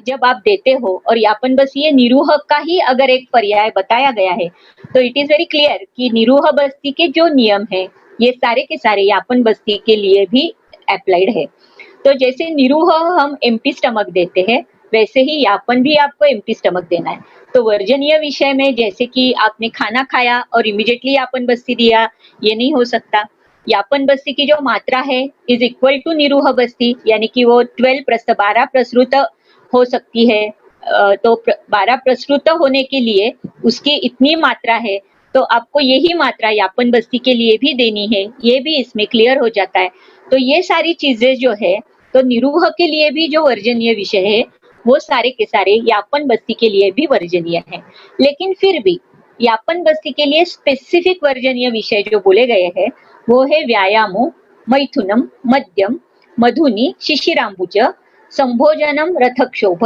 जब आप देते हो और यापन बस्ती ये निरूह का ही अगर एक पर्याय बताया गया है, तो इट इज वेरी क्लियर कि निरूह बस्ती के जो नियम है ये सारे के सारे यापन बस्ती के लिए भी अप्लाइड है। तो जैसे निरूह हम एम्प्टी स्टमक देते हैं, वैसे ही यापन भी आपको एम्प्टी स्टमक देना है। तो वर्जनीय विषय में जैसे कि आपने खाना खाया और इमीडिएटली यापन बस्ती दिया, ये नहीं हो सकता। यापन बस्ती की जो मात्रा है इज इक्वल टू निरूह बस्ती, यानी कि वो 12 प्रसृत हो सकती है। तो 12 प्रसृत होने के लिए उसकी इतनी मात्रा है, तो आपको यही मात्रा यापन बस्ती के लिए भी देनी है, ये भी इसमें क्लियर हो जाता है। तो ये सारी चीजें जो है, तो निरूह के लिए भी जो वर्जनीय विषय है वो सारे के सारे यापन बस्ती के लिए भी वर्जनीय है। लेकिन फिर भी यापन बस्ती के लिए स्पेसिफिक वर्जनीय विषय जो बोले गए हैं वो है व्यायामो, मैथुनम, मद्यम, मधुनी, शिशिराम्बुज, संभोजनम, रथक्षोभ,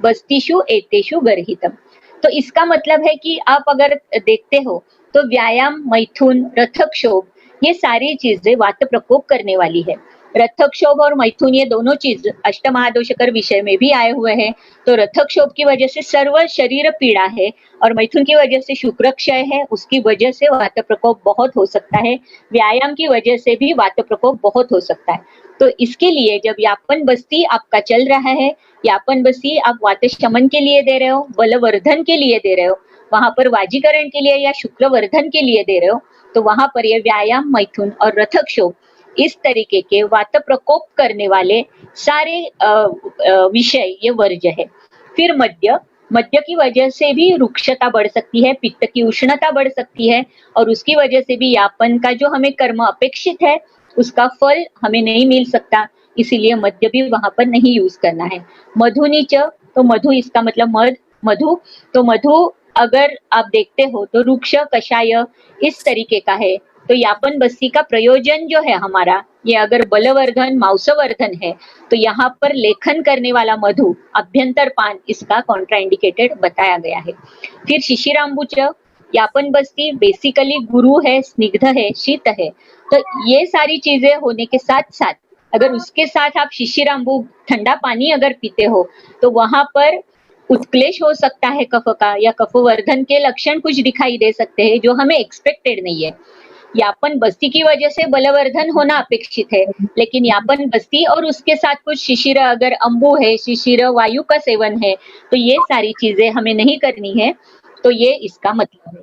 बस्तीषु एतेषु गर्हितम। तो इसका मतलब है कि आप अगर देखते हो तो व्यायाम, मैथुन, रथक्षोभ ये सारी चीजें वात प्रकोप करने वाली है। रथक्षोभ और मैथुन ये दोनों चीज अष्टमहादोषकर विषय में भी आए हुए हैं। तो रथक्षोभ की वजह से सर्व शरीर पीड़ा है और मैथुन की वजह से शुक्र क्षय है, उसकी वजह से वात प्रकोप बहुत हो सकता है। व्यायाम की वजह से भी वात प्रकोप बहुत हो सकता है। तो इसके लिए जब यापन बस्ती आपका चल रहा है, यापन बस्ती आप वात शमन के लिए दे रहे हो, बलवर्धन के लिए दे रहे हो, वहां पर वाजीकरण के लिए या शुक्रवर्धन के लिए दे रहे हो, तो वहां पर ये व्यायाम, मैथुन और रथक्षोभ इस तरीके के वात प्रकोप करने वाले सारे विषय ये वर्ज्य है। फिर मद्य, मद्य की वजह से भी रुक्षता बढ़ सकती है, पित्त की उष्णता बढ़ सकती है और उसकी वजह से भी यापन का जो हमें कर्म अपेक्षित है उसका फल हमें नहीं मिल सकता, इसीलिए मद्य भी वहां पर नहीं यूज करना है। मधु नीच, तो मधु इसका मतलब मधु, तो मधु अगर आप देखते हो तो रुक्ष कषाय इस तरीके का है। तो यापन बस्ती का प्रयोजन जो है हमारा, ये अगर बलवर्धन, मांसवर्धन है, तो यहाँ पर लेखन करने वाला मधु, अभ्यंतर पान इसका कॉन्ट्राइंडिकेटेड बताया गया है। फिर शिशिराम्बुच, यापन बस्ती बेसिकली गुरु है, स्निग्ध है, शीत है। तो ये सारी चीजें होने के साथ साथ अगर उसके साथ आप शिशिराम्बु ठंडा पानी अगर पीते हो तो वहां पर उत्क्लेश हो सकता है कफ का, या कफवर्धन के लक्षण कुछ दिखाई दे सकते हैं जो हमें एक्सपेक्टेड नहीं है। यापन बस्ती की वजह से बलवर्धन होना अपेक्षित है, लेकिन यापन बस्ती और उसके साथ कुछ शिशिर अगर अंबु है, शिशिर वायु का सेवन है, तो ये सारी चीजें हमें नहीं करनी है। तो ये इसका मतलब है।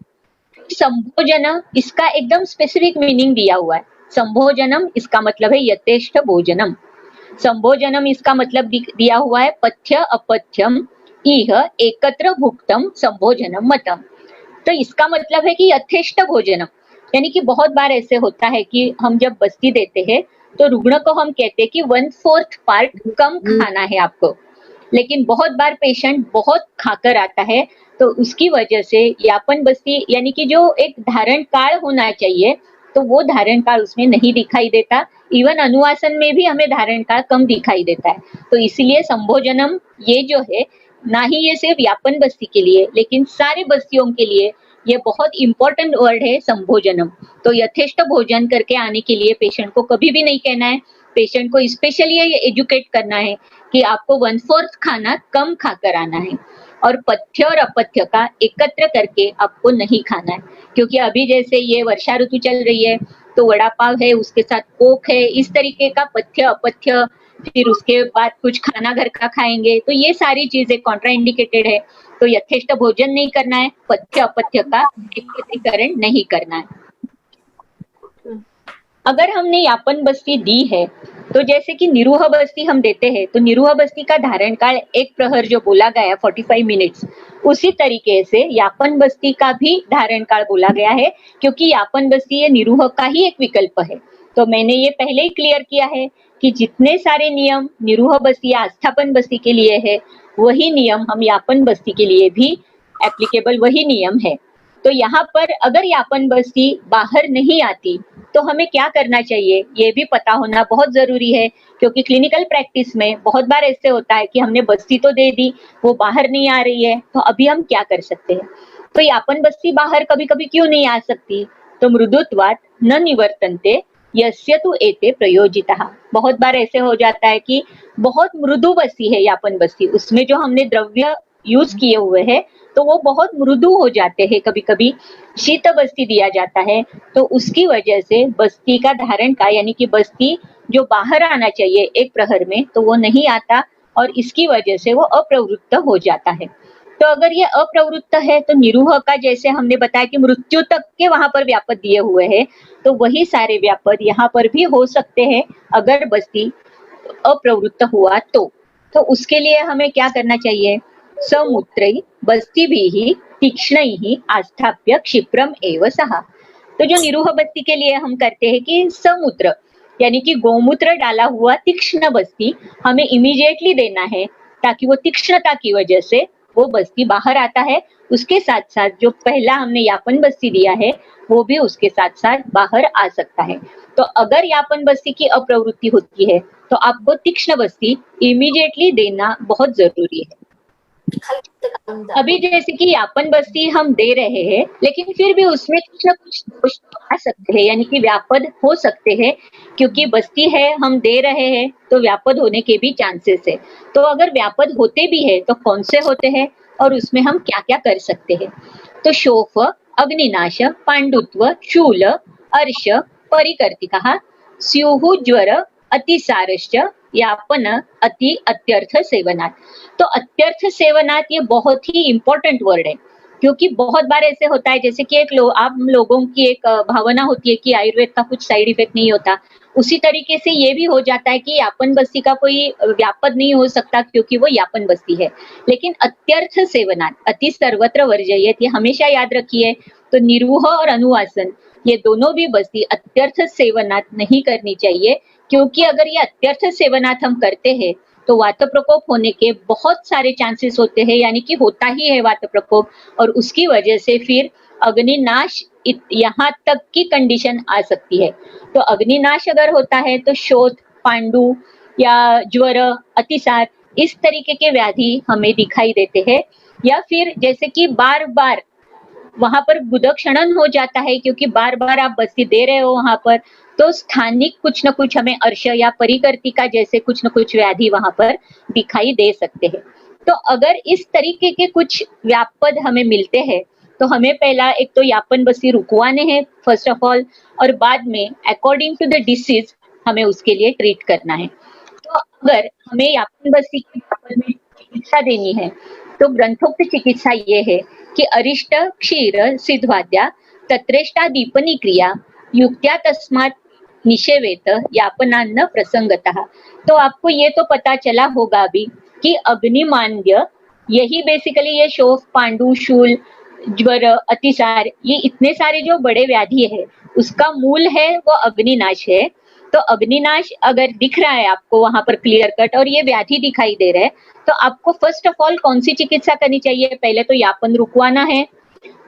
संभोजन, इसका एकदम स्पेसिफिक मीनिंग दिया हुआ है। संभोजनम इसका मतलब है यथेष्ट भोजनम। संभोजनम इसका मतलब दिया हुआ है पथ्य अपथ्यम इह एकत्र भुक्तम संभोजनम मतम। तो इसका मतलब है कि यथेष्ट भोजनम, यानी कि बहुत बार ऐसे होता है कि हम जब बस्ती देते हैं तो रुग्ण को हम कहते हैं कि 1/4 पार्ट कम खाना है आपको, लेकिन बहुत बार पेशेंट बहुत खाकर आता है, तो उसकी वजह से यापन बस्ती यानी कि जो एक धारण काल होना चाहिए तो वो धारण काल उसमें नहीं दिखाई देता। इवन अनुवासन में भी हमें धारण काल कम दिखाई देता है। तो इसलिए संभोजनम ये जो है, ना ही ये सिर्फ यापन बस्ती के लिए लेकिन सारे बस्तियों के लिए ये बहुत इंपॉर्टेंट वर्ड है संभोजनम। तो यथेष्ट भोजन करके आने के लिए पेशेंट को कभी भी नहीं कहना है। पेशेंट को स्पेशली ये एजुकेट करना है कि आपको 1/4 खाना कम खाकर आना है और पथ्य और अपथ्य का एकत्र करके आपको नहीं खाना है। क्योंकि अभी जैसे ये वर्षा ऋतु चल रही है तो वड़ा पाव है, उसके साथ कोक है, इस तरीके का पथ्य अपथ्य, फिर उसके बाद कुछ खाना घर का खाएंगे, तो ये सारी चीजें कॉन्ट्राइंडिकेटेड है। तो यथेष्ट भोजन नहीं करना है, पथ्य अपथ्य का एकत्रीकरण नहीं करना है। अगर हमने यापन बस्ती दी है तो जैसे कि निरूह बस्ती हम देते हैं, तो निरूह बस्ती का धारण काल 1 प्रहर जो बोला गया 45 मिनट्स, उसी तरीके से यापन बस्ती का भी धारण काल बोला गया है, क्योंकि यापन बस्ती ये निरूह का ही एक विकल्प है। तो मैंने ये पहले ही क्लियर किया है कि जितने सारे नियम निरूह बस्ती या आस्थापन बस्ती के लिए है, वही नियम हम यापन बस्ती के लिए भी एप्लीकेबल वही नियम है। तो यहाँ पर अगर यापन बस्ती बाहर नहीं आती तो हमें क्या करना चाहिए ये भी पता होना बहुत जरूरी है, क्योंकि क्लिनिकल प्रैक्टिस में बहुत बार ऐसे होता है कि हमने बस्ती तो दे दी, वो बाहर नहीं आ रही है, तो अभी हम क्या कर सकते हैं। तो यापन बस्ती बाहर कभी कभी क्यों नहीं आ सकती, तो मृदुत्वात् न निवर्तन्ते यस्य तु एते प्रयोजितः। बहुत बार ऐसे हो जाता है कि बहुत मृदु बस्ती है यापन बस्ती, उसमें जो हमने द्रव्य यूज किए हुए हैं तो वो बहुत मृदु हो जाते हैं। कभी कभी शीत बस्ती दिया जाता है तो उसकी वजह से बस्ती का धारण का यानी कि बस्ती जो बाहर आना चाहिए एक प्रहर में तो वो नहीं आता और इसकी वजह से वो अप्रवृत्त हो जाता है। तो अगर ये अप्रवृत्त है तो निरूह का जैसे हमने बताया कि मृत्यु तक के वहां पर व्यापद दिए हुए हैं तो वही सारे व्यापद यहाँ पर भी हो सकते हैं अगर बस्ती अप्रवृत्त हुआ तो उसके लिए हमें क्या करना चाहिए? समुद्रै बस्तिभिः तीक्ष्णैः आस्थाप्य क्षिप्रम एव सहा। तो जो निरूह बस्ती के लिए हम करते हैं कि समुद्र यानी कि गोमूत्र डाला हुआ तीक्ष्ण बस्ती हमें इमीडिएटली देना है ताकि वो तीक्ष्णता की वजह से वो बस्ती बाहर आता है। उसके साथ साथ जो पहला हमने यापन बस्ती दिया है वो भी उसके साथ साथ बाहर आ सकता है। तो अगर यापन बस्ती की अप्रवृत्ति होती है तो आपको तीक्ष्ण बस्ती इमीडिएटली देना बहुत जरूरी है। अभी जैसे कि यापन बस्ती हम दे रहे हैं लेकिन फिर भी उसमें कुछ ना कुछ दोष आ सकते हैं यानी कि व्यापद हो सकते हैं क्योंकि बस्ती है हम दे रहे हैं तो व्यापद होने के भी चांसेस है। तो अगर व्यापद होते भी है तो कौन से होते हैं और उसमें हम क्या क्या कर सकते हैं? तो शोफ, अग्निनाश, पांडुत्व, शूल, अर्श, परिकर्तिका, स्युः ज्वर, अतिसारश्च, यापन, अति, अत्यर्थ सेवनात्। तो अत्यर्थ सेवनात् ये बहुत ही इंपॉर्टेंट वर्ड है क्योंकि बहुत बार ऐसे होता है जैसे कि आप लोगों की एक भावना होती है कि आयुर्वेद का कुछ साइड इफेक्ट नहीं होता, उसी तरीके से ये भी हो जाता है कि यापन बस्ती का कोई व्यापद नहीं हो सकता क्योंकि वो यापन बस्ती है। लेकिन अत्यर्थ सेवनात्, अति सर्वत्र वर्जयेत, ये हमेशा याद रखिए। तो निरूह और अनुवासन ये दोनों भी बस्ती अत्यर्थ सेवनात् नहीं करनी चाहिए क्योंकि अगर ये अत्यर्थ सेवनात् हम करते हैं तो वात प्रकोप होने के बहुत सारे चांसेस होते हैं यानी कि होता ही है वात प्रकोप और उसकी वजह से फिर अग्निनाश यहाँ तक की कंडीशन आ सकती है। तो अग्निनाश अगर होता है तो शोथ, पांडु या ज्वर, अतिसार इस तरीके के व्याधि हमें दिखाई देते हैं। या फिर जैसे कि बार बार वहां पर गुदक्षणन हो जाता है क्योंकि बार बार आप बस्ती दे रहे हो वहां पर तो स्थानिक कुछ न कुछ हमें अर्श या परिकर्तिका जैसे कुछ न कुछ व्याधि वहां पर दिखाई दे सकते हैं। तो अगर इस तरीके के कुछ व्यापद हमें मिलते हैं तो हमें पहला एक तो यापन बस्ती रुकवाने हैं फर्स्ट ऑफ ऑल और बाद में अकॉर्डिंग टू द डिसीज हमें उसके लिए ट्रीट करना है। तो अगर हमें यापन बस्ती के यापन में चिकित्सा देनी है तो ग्रंथोक्त चिकित्सा ये है कि अरिष्ट क्षीर सिद्धवाद्या तत्रेष्टा दीपनी क्रिया युक्त्या तस्मात् निषेवेत यापनान्न प्रसंगतः। तो आपको ये तो पता चला होगा अभी कि अग्निमांद्य यही बेसिकली ये शोफ, पांडु, शूल, ज्वर, अतिसार ये इतने सारे जो बड़े व्याधि है उसका मूल है वो अग्निनाश है। तो अग्निनाश अगर दिख रहा है आपको वहां पर क्लियर कट और ये व्याधि दिखाई दे रहा है तो आपको फर्स्ट ऑफ ऑल कौन सी चिकित्सा करनी चाहिए? पहले तो यापन रुकवाना है।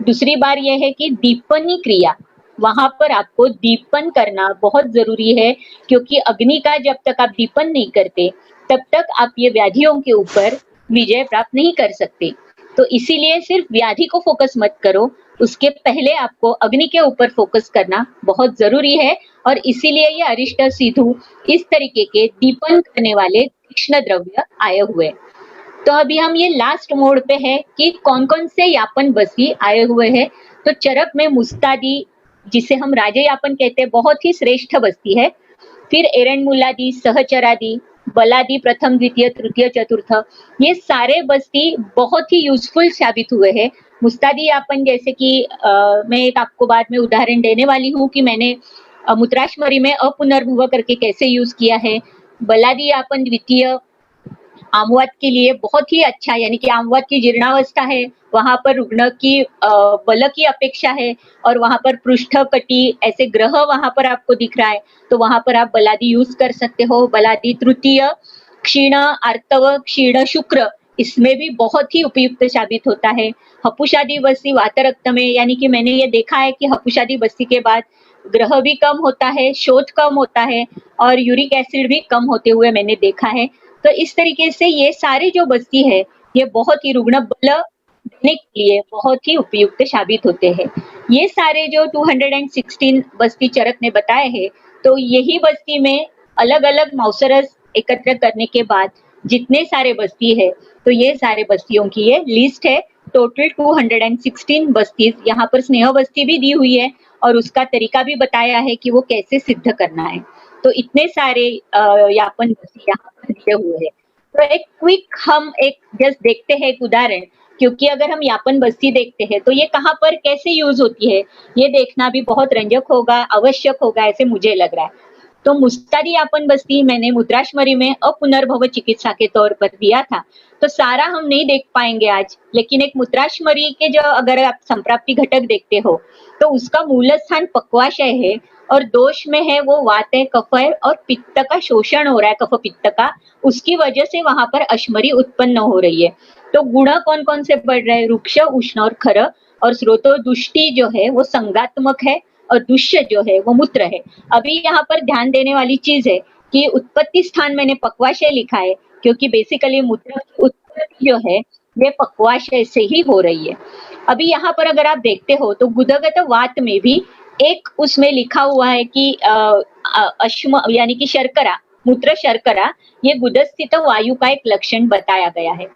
दूसरी बार यह है कि दीपनी क्रिया, वहां पर आपको दीपन करना बहुत जरूरी है क्योंकि अग्नि का जब तक आप दीपन नहीं करते तब तक आप ये व्याधियों के ऊपर विजय प्राप्त नहीं कर सकते। तो इसीलिए सिर्फ व्याधि को फोकस मत करो, उसके पहले आपको अग्नि के ऊपर फोकस करना बहुत जरूरी है और इसीलिए ये अरिष्ट, सिद्धु इस तरीके के दीपन करने वाले तीक्ष्ण द्रव्य आए हुए। तो अभी हम ये लास्ट मोड पे है कि कौन कौन से यापन बस्ती आए हुए हैं। तो चरक में मुस्तादी जिसे हम राजे यापन कहते हैं बहुत ही श्रेष्ठ बस्ती है। फिर एरंडमुलादी, सहचरादी, बलादी प्रथम, द्वितीय, तृतीय, चतुर्थ ये सारे बस्ती बहुत ही यूजफुल साबित हुए हैं। मुस्तादी यापन जैसे कि मैं एक आपको बाद में उदाहरण देने वाली हूँ कि मैंने मूत्राशमरी में अपुनर्भुव करके कैसे यूज किया है। बलादी यापन द्वितीय आमवात के लिए बहुत ही अच्छा यानी कि आमवात की जीर्णावस्था है वहां पर रुग्ण की बल की अपेक्षा है और वहां पर पृष्ठ कटी ऐसे ग्रह वहां पर आपको दिख रहा है तो वहां पर आप बलादी यूज कर सकते हो। बलादी तृतीय क्षीण आर्तव, क्षीण शुक्र इसमें भी बहुत ही उपयुक्त साबित होता है। हपुषादी बस्ती वात रक्त में यानी कि मैंने ये देखा है कि हपुषादी बस्ती के बाद ग्रह भी कम होता है, शोथ कम होता है और यूरिक एसिड भी कम होते हुए मैंने देखा है। तो इस तरीके से ये सारी जो बस्ती है ये बहुत ही रुग्ण बल देने के लिए बहुत ही उपयुक्त साबित होते हैं। ये सारे जो 216 बस्ती चरक ने बताए हैं तो यही बस्ती में अलग अलग माउसरस एकत्र करने के बाद जितने सारे बस्ती है, तो ये सारे बस्तियों की ये लिस्ट है। टोटल 216 बस्तीज, यहाँ पर स्नेह बस्ती भी दी हुई है और उसका तरीका भी बताया है कि वो कैसे सिद्ध करना है। तो इतने सारे यापन बस्ती यहाँ पर दिए हुए हैं। तो एक क्विक हम एक जस्ट देखते हैं एक उदाहरण, क्योंकि अगर हम यापन बस्ती देखते हैं तो ये कहाँ पर कैसे यूज होती है, ये देखना भी बहुत रंजक होगा, आवश्यक होगा, ऐसे मुझे लग रहा है। तो मुस्तादी यापन बस्ती मैंने मुद्राश्मरी में अपुनर्भव चिकित्सा के तौर पर दिया था। तो सारा हम नहीं देख पाएंगे आज, लेकिन एक मुद्राश्मरी के जो अगर आप संप्राप्ति घटक देखते हो तो उसका मूल स्थान पक्वाशय है और दोष में है वो वात है, कफ है और पित्त का शोषण हो रहा है, कफ पित्त का, उसकी वजह से वहां पर अश्मरी उत्पन्न हो रही है। तो गुण कौन कौन से बढ़ रहे हैं, रुक्ष, उष्ण और खर, और स्रोतो दुष्टि जो है वो संगात्मक है और दुष्य जो है वो मूत्र है। अभी यहाँ पर ध्यान देने वाली चीज है कि उत्पत्ति स्थान मैंने पक्वाशय लिखा है, क्योंकि बेसिकली मूत्र की उत्पत्ति जो है ये पक्वाशय से ही हो रही है। अभी यहाँ पर अगर आप देखते हो तो गुदगत वात में भी एक उसमें लिखा हुआ है कि अश्म यानी कि शर्करा, मूत्र शर्करा, ये गुदस्थित वायु का एक लक्षण बताया गया है।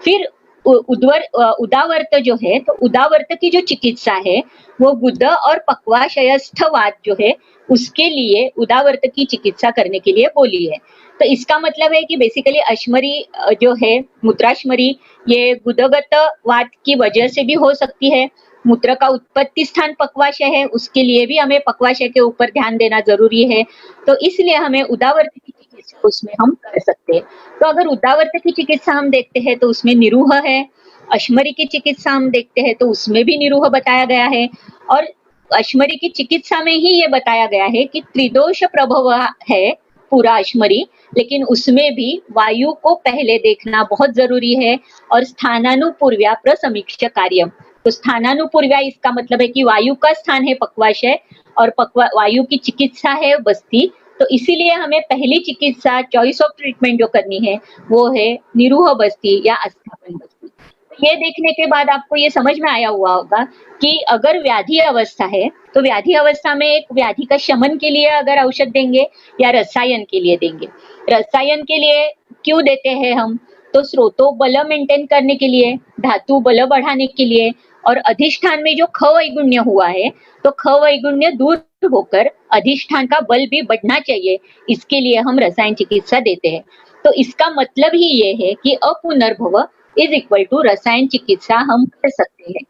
फिर उदावर्त जो है, तो उदावर्त की जो चिकित्सा है वो गुद और पक्वाशयस्थ वात जो है उसके लिए उदावर्त की चिकित्सा करने के लिए बोली है। तो इसका मतलब है कि बेसिकली अश्मरी जो है, मूत्राश्मरी, ये गुदगत वात की वजह से भी हो सकती है। मूत्र का उत्पत्ति स्थान पक्वाशय है, उसके लिए भी हमें पक्वाशय के ऊपर ध्यान देना जरूरी है। तो इसलिए हमें उदावर्त की चिकित्सा उसमें हम कर सकते हैं। तो अगर उदावर्त की चिकित्सा हम देखते हैं तो उसमें निरूह है, अश्मरी की चिकित्सा हम देखते हैं तो उसमें भी निरूह बताया गया है, और अश्मरी की चिकित्सा में ही ये बताया गया है कि त्रिदोष प्रभव है पूरा अश्मरी, लेकिन उसमें भी वायु को पहले देखना बहुत जरूरी है और स्थानानुपूर्व्या प्रसमीक्ष कार्य। तो स्थानानुपूर्व्या इसका मतलब है कि वायु का स्थान है पक्वाशय और वायु की चिकित्सा है बस्ती। तो इसीलिए हमें पहली चिकित्सा चॉइस ऑफ ट्रीटमेंट जो करनी है वो है निरूह बस्ती या अस्थापन बस्ती। ये देखने के बाद आपको ये समझ में आया हुआ होगा कि अगर व्याधि अवस्था है तो व्याधि अवस्था में एक व्याधि का शमन के लिए अगर औषध देंगे या रसायन के लिए देंगे। रसायन के लिए क्यों देते हैं हम, तो स्रोतो बल मेंटेन करने के लिए, धातु बल बढ़ाने के लिए, और अधिष्ठान में जो ख वैगुण्य हुआ है तो ख वैगुण्य दूर होकर अधिष्ठान का बल भी बढ़ना चाहिए, इसके लिए हम रसायन चिकित्सा देते हैं। तो इसका मतलब ही ये है कि अपुनर्भव इज इक्वल टू रसायन चिकित्सा हम कर सकते हैं।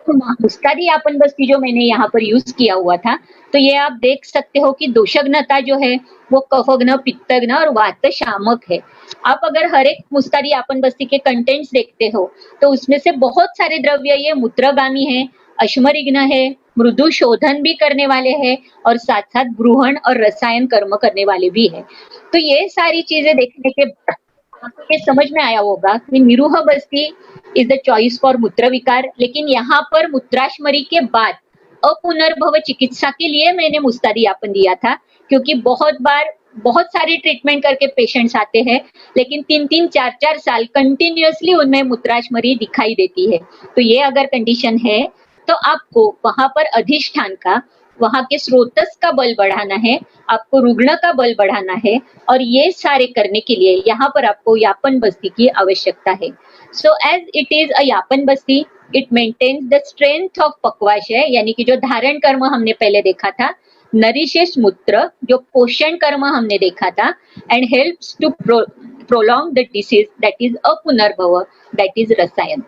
तो मुस्तादी यापन बस्ती जो मैंने यहाँ पर यूज किया हुआ था, तो ये आप देख सकते हो कि दोषघ्नता जो है वो कफघ्न, पित्तघ्न और वात शामक है। आप अगर हर एक मुस्तादी यापन बस्ती के कंटेंट्स देखते हो तो उसमें से बहुत सारे द्रव्य ये मूत्रगामी है, अश्मरिघ्न है, मृदु शोधन भी करने वाले हैं और साथ साथ ब्रूहण और रसायन कर्म करने वाले भी है। तो ये सारी चीजें देखने के बाद आपको ये समझ में आया होगा कि निरूह बस्ती इज द चॉइस फॉर मूत्र विकार, लेकिन यहाँ पर मूत्राश्मरी के बाद अपुनर्भव चिकित्सा के लिए मैंने मुस्तादी यापन दिया था, क्योंकि बहुत बार बहुत सारे ट्रीटमेंट करके पेशेंट्स आते हैं लेकिन 3-3, 4-4 साल कंटिन्यूअसली उनमें मूत्राश्मरी दिखाई देती है। तो ये अगर कंडीशन है तो आपको वहां पर अधिष्ठान का, वहां के स्रोतस का बल बढ़ाना है, आपको रुग्ण का बल बढ़ाना है, और ये सारे करने के लिए यहाँ पर आपको यापन बस्ती की आवश्यकता है। So as it is a yapana basti, it maintains the strength of pakvashaya, यानी कि जो धारण कर्म हमने पहले देखा था, नरिशेस मूत्र जो पोषण कर्म हमने देखा था, and helps to prolong the disease that is apunarbhava, that is rasayana.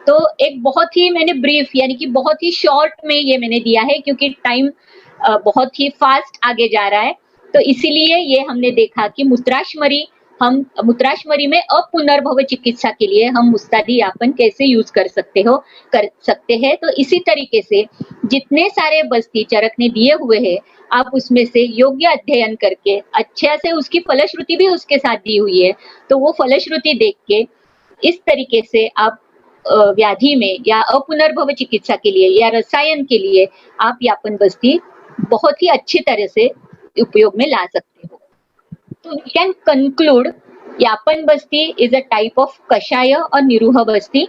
तो एक बहुत ही मैंने ब्रीफ यानी कि बहुत ही शॉर्ट में ये मैंने दिया है, क्योंकि टाइम बहुत ही फास्ट आगे जा रहा है। तो इसीलिए ये हमने देखा कि मूत्राश्मरी में अपुनर्भव चिकित्सा के लिए हम मुस्तादी यापन कैसे यूज कर सकते हैं। तो इसी तरीके से जितने सारे बस्ती चरक ने दिए हुए हैं, आप उसमें से योग्य अध्ययन करके अच्छे से, उसकी फलश्रुति भी उसके साथ दी हुई है, तो वो फलश्रुति देख के इस तरीके से आप व्याधि में या अपुनर्भव चिकित्सा के लिए या रसायन के लिए आप यापन बस्ती बहुत ही अच्छी तरह से उपयोग में ला सकते हो। तो वी कैन कंक्लूड यापन बस्ती इज अ टाइप ऑफ कषाय और निरूह बस्ती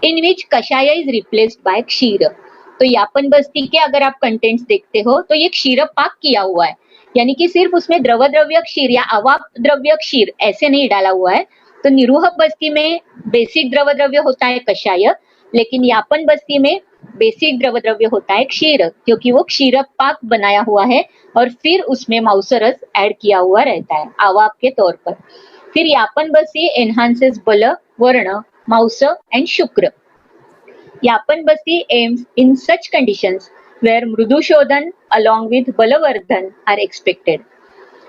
इन विच कषाय इज रिप्लेस्ड बाय क्षीर। तो यापन बस्ती के अगर आप कंटेंट्स देखते हो तो ये क्षीर पाक किया हुआ है, यानी कि सिर्फ उसमें द्रव द्रव्य क्षीर या अवाप द्रव्य क्षीर ऐसे नहीं डाला हुआ है। तो निरूहक बस्ती में बेसिक द्रव द्रव्य होता है कषाय, लेकिन यापन बस्ती में बेसिक द्रव द्रव्य होता है क्षीर, क्योंकि वो क्षीर पाक बनाया हुआ है और फिर उसमें मांसरस ऐड किया हुआ रहता है आवाप के तौर पर। फिर यापन बस्ती एनहांसेस बल, वर्ण, मांस एंड शुक्र। यापन बस्ती aims in such conditions where mrudu shodhan along with balavardhan are expected.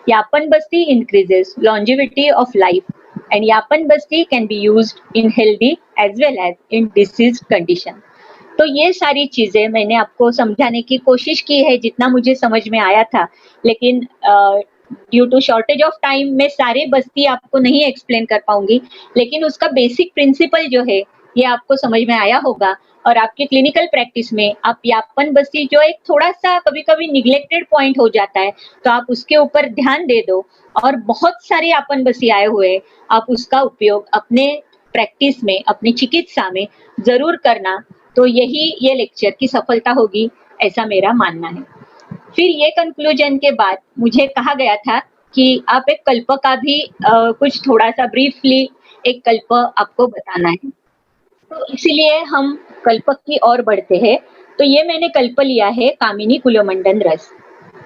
Yapan basti increases longevity of life and Yapan basti can be used in healthy as well as in diseased condition. तो ये सारी चीजें मैंने आपको समझाने की कोशिश की है जितना मुझे समझ में आया था, लेकिन due to shortage of time मैं सारे बस्ती आपको नहीं एक्सप्लेन कर पाऊंगी, लेकिन उसका बेसिक प्रिंसिपल जो है ये आपको समझ में आया होगा और आपके क्लिनिकल प्रैक्टिस में आप यापन बस्ती जो एक थोड़ा सा कभी कभी निग्लेक्टेड पॉइंट हो जाता है, तो आप उसके ऊपर ध्यान दे दो और बहुत सारे यापन बस्ती आए हुए आप उसका उपयोग अपने प्रैक्टिस में, अपनी चिकित्सा में जरूर करना। तो यही ये लेक्चर की सफलता होगी, ऐसा मेरा मानना है। फिर ये कंक्लूजन के बाद मुझे कहा गया था कि आप एक कल्प का भी कुछ थोड़ा सा ब्रीफली एक कल्प आपको बताना है, तो इसीलिए हम कल्पक की ओर बढ़ते हैं। तो ये मैंने कल्प लिया है कामिनी कुलमंडन रस।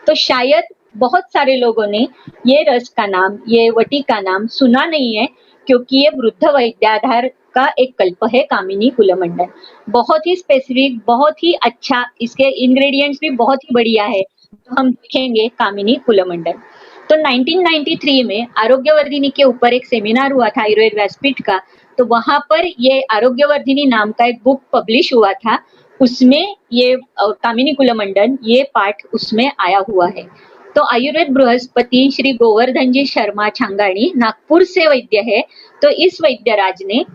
तो शायद बहुत सारे लोगों ने ये रस का नाम, ये वटी का नाम सुना नहीं है, क्योंकि ये वृद्ध वैद्याधार का एक कल्प है कामिनी कुलमंडन। बहुत ही स्पेसिफिक, बहुत ही अच्छा, इसके इंग्रेडिएंट्स भी बहुत ही बढ़िया है, तो हम देखेंगे कामिनी कुलमंडन। तो 1993 में आरोग्यवर्धिनी के ऊपर एक सेमिनार हुआ था आयुर्वेद व्यासपीठ का, तो वहां पर ये आरोग्यवर्धिनी नाम का एक बुक पब्लिश हुआ था, उसमें ये कामिनी कुलमंडन ये पाठ उसमें आया हुआ है। तो आयुर्वेद बृहस्पति श्री गोवर्धन जी शर्मा छांगाणी नागपुर से वैद्य है, तो इस वैद्यराज ने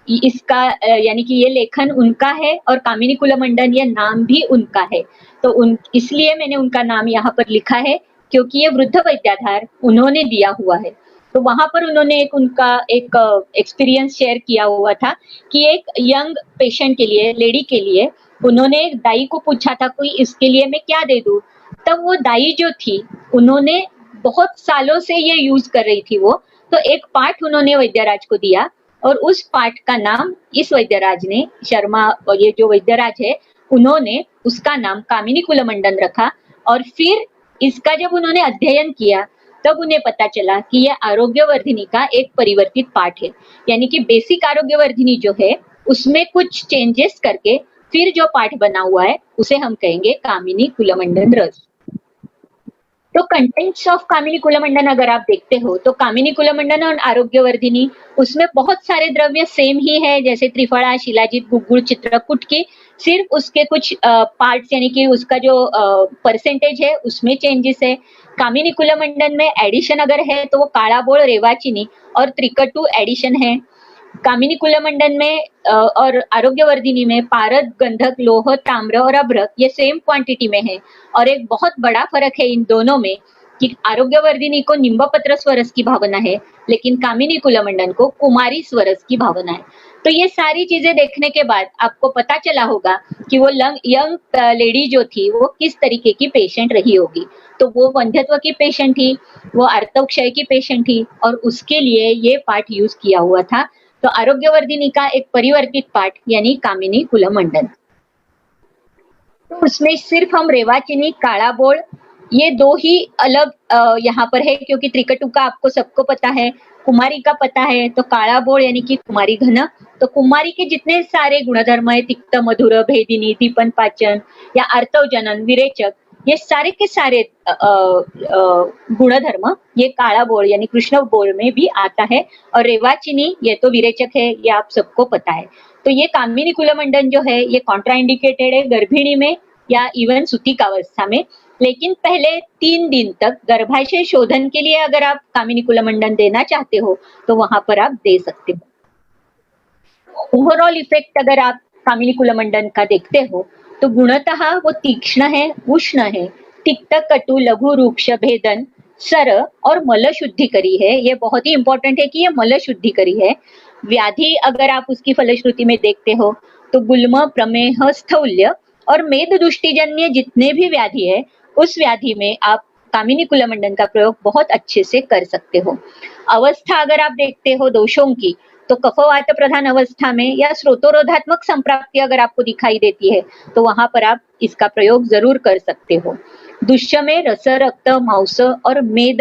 इसका यानी कि ये लेखन उनका है और कामिनी कुलमंडन ये नाम भी उनका है, तो इसलिए मैंने उनका नाम यहाँ पर लिखा है, क्योंकि ये वृद्ध वैद्याधार उन्होंने दिया हुआ है। तो वहां पर उन्होंने उनका एक एक्सपीरियंस शेयर किया हुआ था कि एक यंग पेशेंट के लिए, लेडी के लिए, उन्होंने एक दाई को पूछा था कोई इसके लिए मैं क्या दे दूं, तब वो दाई जो थी उन्होंने बहुत सालों से ये यूज कर रही थी वो, तो एक पाठ उन्होंने वैद्यराज को दिया और उस पाठ का नाम इस वैद्यराज ने, शर्मा ये जो वैद्यराज है, उन्होंने उसका नाम कामिनी कुलमंडन रखा। और फिर इसका जब उन्होंने अध्ययन किया तब उन्हें पता चला कि यह आरोग्यवर्धिनी का एक परिवर्तित पाठ है, यानी कि बेसिक आरोग्यवर्धिनी जो है उसमें कुछ चेंजेस करके फिर जो पाठ बना हुआ है उसे हम कहेंगे कामिनी कुलमंडन रस। तो कंटेंट्स ऑफ कामिनी कुलमंडन अगर आप देखते हो तो कामिनी कुलमंडन और आरोग्यवर्धिनी उसमें बहुत सारे द्रव्य सेम ही है, जैसे त्रिफला, शिलाजीत, गुग्गुल, चित्रकूट की, सिर्फ उसके कुछ पार्ट्स यानी कि उसका जो परसेंटेज है उसमें चेंजेस है। कामिनी कुलमंडन में एडिशन अगर है तो वो काला बोल, रेवाचीनी और त्रिकटु एडिशन है। कामिनी कुलमंडन में और आरोग्यवर्धिनी में पारद, गंधक, लोह, ताम्र और अभ्रक ये सेम क्वांटिटी में है। और एक बहुत बड़ा फर्क है इन दोनों में कि आरोग्यवर्धिनी को निम्बपत्र स्वरस की भावना है, लेकिन कामिनी कुलमंडन को कुमारी स्वरस की भावना है। तो ये सारी चीजें देखने के बाद आपको पता चला होगा कि वो यंग लेडी जो थी वो किस तरीके की पेशेंट रही होगी। तो वो वंध्यत्व की पेशेंट थी, वो आर्तवक्षय की पेशेंट थी और उसके लिए ये पाठ यूज किया हुआ था। तो आरोग्यवर्धिनी का एक परिवर्तित पाठ यानी कामिनी कुलमंडन। तो उसमें सिर्फ हम रेवाचीनी, काला बोल ये दो ही अलग यहाँ पर है, क्योंकि त्रिकटु का आपको सबको पता है, कुमारी का पता है। तो काला बोल यानी कि कुमारी घन, तो कुमारी के जितने सारे गुणधर्म है, तिक्त, मधुर, भेदिनी, दीपन पाचन या आर्तव जनन, विरेचक, ये सारे के सारे गुणधर्म ये काला बोल यानी कृष्ण बोल में भी आता है। और रेवाचीनी ये तो विरेचक है, ये आप सबको पता है। तो ये कामिनी कुलमंडन जो है ये कॉन्ट्राइंडिकेटेड है गर्भिणी में या इवन सुतिकावस्था में, लेकिन पहले 3 दिन तक गर्भाशय शोधन के लिए अगर आप कामिनी कुलमंडन देना चाहते हो तो वहां पर आप दे सकते हो। ओवरऑल इफेक्ट अगर आप कामिनी कुलमंडन का देखते हो तो गुणतः वो तीक्ष्ण है, उष्ण है, तिक्त, कटु, लघु, रूक्ष, भेदन, सर और मल शुद्धिकरी है। ये बहुत ही इंपॉर्टेंट है कि ये मल शुद्धिकरी है। व्याधि अगर आप उसकी फलश्रुति में देखते हो तो गुल्म, प्रमेह, स्थौल्य और मेद दुष्टिजन्य जितने भी व्याधि है उस व्याधि में आप कामिनी कुलमंडन का प्रयोग बहुत अच्छे से कर सकते हो। अवस्था अगर आप देखते हो दोषों की, तो कफवात प्रधान अवस्था में या स्रोतोरोधात्मक संप्राप्ति अगर आपको दिखाई देती है, तो वहां पर आप इसका प्रयोग जरूर कर सकते हो। दुष्य में रस, रक्त, मांस और मेद,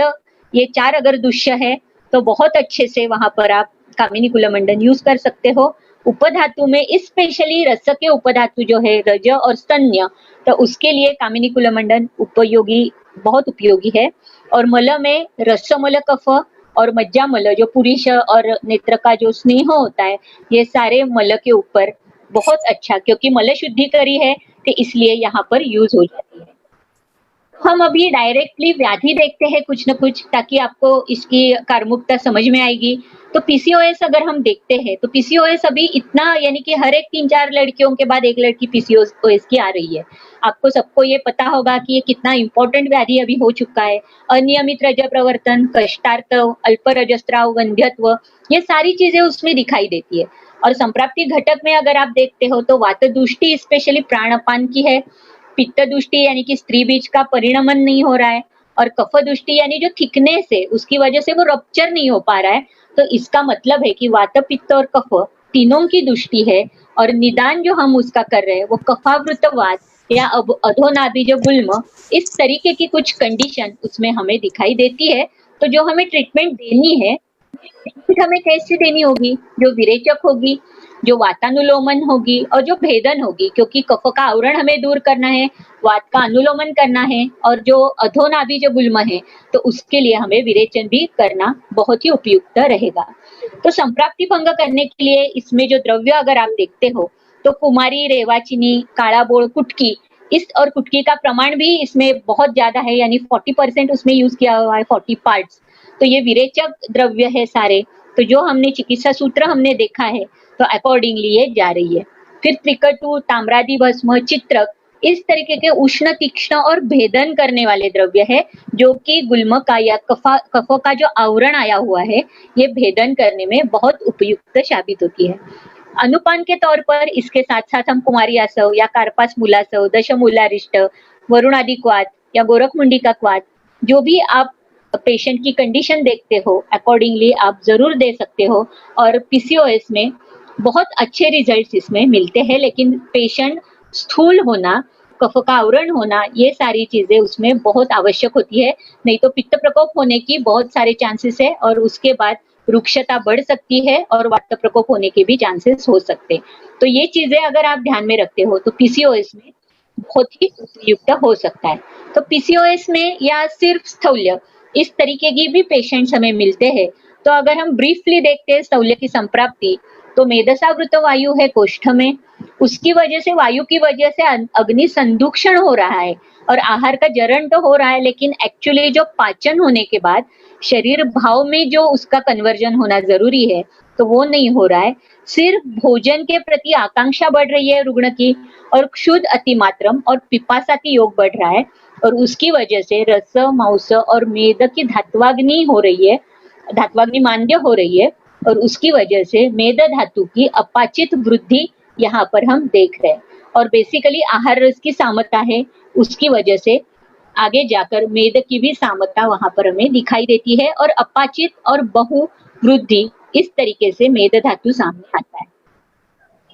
ये 4 अगर दुष्य है तो बहुत अच्छे से वहां पर आप कामिनी कुलमंडन यूज कर सकते हो। उपधातु में स्पेशली रस के उपधातु जो है रज और स्तन्य, तो उसके लिए कामिनी कुलमंडन बहुत उपयोगी है। और मल में रसमल कफ और मज्जा मल, जो पुरुष और नेत्र का जो स्नेह होता है, ये सारे मल के ऊपर बहुत अच्छा, क्योंकि मल शुद्धिकरी है तो इसलिए यहाँ पर यूज हो जाती है। हम अभी डायरेक्टली व्याधि देखते हैं कुछ न कुछ, ताकि आपको इसकी कार्मुकता समझ में आएगी। तो पीसीओएस अगर हम देखते हैं तो पीसीओएस अभी इतना, यानी कि हर एक 3-4 लड़कियों के बाद एक लड़की पीसीओएस की आ रही है। आपको सबको ये पता होगा कि ये कितना इंपॉर्टेंट व्याधि अभी हो चुका है। अनियमित रज प्रवर्तन, कष्टार्थ, अल्प रजस्राव, वंध्यत्व, ये सारी चीजें उसमें दिखाई देती है। और संप्राप्ति घटक में अगर आप देखते हो तो वात दुष्टि स्पेशली प्राणपान की है, पित्त दुष्टि यानी कि स्त्री बीज का परिणमन नहीं हो रहा है, और कफ दुष्टि यानी जो थिकनेस है उसकी वजह से वो रप्चर नहीं हो पा रहा है। तो इसका मतलब है कि वात, पित्त और कफ तीनों की दुष्टि है, और निदान जो हम उसका कर रहे हैं वो कफावृत वात या अधोनाभि जो गुल्म, इस तरीके की कुछ कंडीशन उसमें हमें दिखाई देती है। तो जो हमें ट्रीटमेंट देनी है, हमें कैसे देनी होगी? जो विरेचक होगी, जो वातानुलोमन होगी और जो भेदन होगी, क्योंकि कफ का आवरण हमें दूर करना है, वात का अनुलोमन करना है, और जो अधोनाभि जो गुल्म है, तो उसके लिए हमें विरेचन भी करना बहुत ही उपयुक्त रहेगा। तो संप्राप्ति भंग करने के लिए इसमें जो द्रव्य अगर आप देखते हो, तो कुमारी, रेवाचिनी, काला बोड़, कुटकी, इस और कुटकी का प्रमाण भी इसमें बहुत ज्यादा है, यानी 40% उसमें यूज किया हुआ है, 40 पार्ट्स। तो ये विरेचक द्रव्य है सारे। तो जो हमने चिकित्सा सूत्र हमने देखा है, तो अकॉर्डिंगली ये जा रही है। फिर त्रिकटु, ताम्रादि भस्म, चित्रक, इस तरीके के उष्ण, तीक्ष्ण और भेदन करने वाले द्रव्य है, जो कि गुल्म का या कफ का जो आवरण आया हुआ है, ये भेदन करने में बहुत उपयुक्त साबित होती है। अनुपान के तौर पर इसके साथ साथ हम कुमारी आसव या कार्पास मूलासव, दशमूलारिष्ट, वरुण आदि क्वाथ या गोरखमुंडी का क्वाथ, जो भी आप पेशेंट की कंडीशन देखते हो अकॉर्डिंगली आप जरूर दे सकते हो। और पीसीओएस में बहुत अच्छे रिजल्ट्स इसमें मिलते हैं, लेकिन पेशेंट स्थूल होना, कफ का आवरण होना, ये सारी चीजें उसमें बहुत आवश्यक होती है। नहीं तो पित्त प्रकोप होने की बहुत सारे चांसेस है, और उसके बाद रुक्षता बढ़ सकती है और वात प्रकोप होने के भी चांसेस हो सकते हैं। तो ये चीजें अगर आप ध्यान में रखते हो तो पीसीओएस में बहुत ही उपयुक्त हो सकता है। तो पीसीओएस में या सिर्फ स्थौल्य, इस तरीके की भी पेशेंट्स हमें मिलते हैं। तो अगर हम ब्रीफली देखते हैं स्थौल्य की संप्राप्ति, तो मेदसावृत वायु है कोष्ठ में, उसकी वजह से, वायु की वजह से अग्नि संदूषण हो रहा है और आहार का जरण तो हो रहा है, लेकिन एक्चुअली जो पाचन होने के बाद शरीर भाव में जो उसका कन्वर्जन होना जरूरी है, तो वो नहीं हो रहा है। सिर्फ भोजन के प्रति आकांक्षा बढ़ रही है रुग्ण की, और क्षुध, अतिमात्रम और पिपासाती योग बढ़ रहा है, और उसकी वजह से रस, मांस और मेद की धात्वाग्नि हो रही है, धात्वाग्नि मांद्य हो रही है, और उसकी वजह से मेद धातु की अपाचित वृद्धि यहाँ पर हम देख रहे हैं। और बेसिकली आहार रस की सामता है, उसकी वजह से आगे जाकर मेद की भी सामता वहां पर हमें दिखाई देती है, और अपाचित और बहु वृद्धि, इस तरीके से मेद धातु सामने आता है।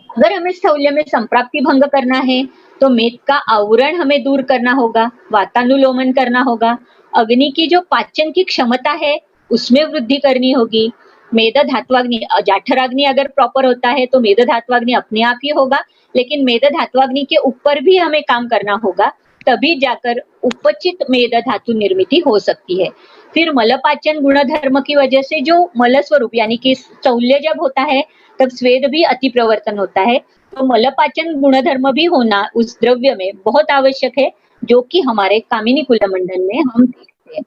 अगर हमें स्थौल्य में संप्राप्ति भंग करना है, तो मेद का आवरण हमें दूर करना होगा, वातानुलोमन करना होगा, अग्नि की जो पाचन की क्षमता है उसमें वृद्धि करनी होगी। मेद धात्वाग्नि, जाठराग्नि अगर प्रॉपर होता है तो मेद धात्वाग्नि अपने आप ही होगा, लेकिन मेद धात्वाग्नि के ऊपर भी हमें काम करना होगा, तभी जाकर उपचित मेद धातु निर्मिति हो सकती है। फिर मलपाचन गुणधर्म की वजह से जो मल स्वरूप, यानी कि स्थौल्य जब होता है तब स्वेद भी अति प्रवर्तन होता है, तो मलपाचन गुणधर्म भी होना उस द्रव्य में बहुत आवश्यक है, जो कि हमारे कामिनी कुलमंडन में हम देखते हैं।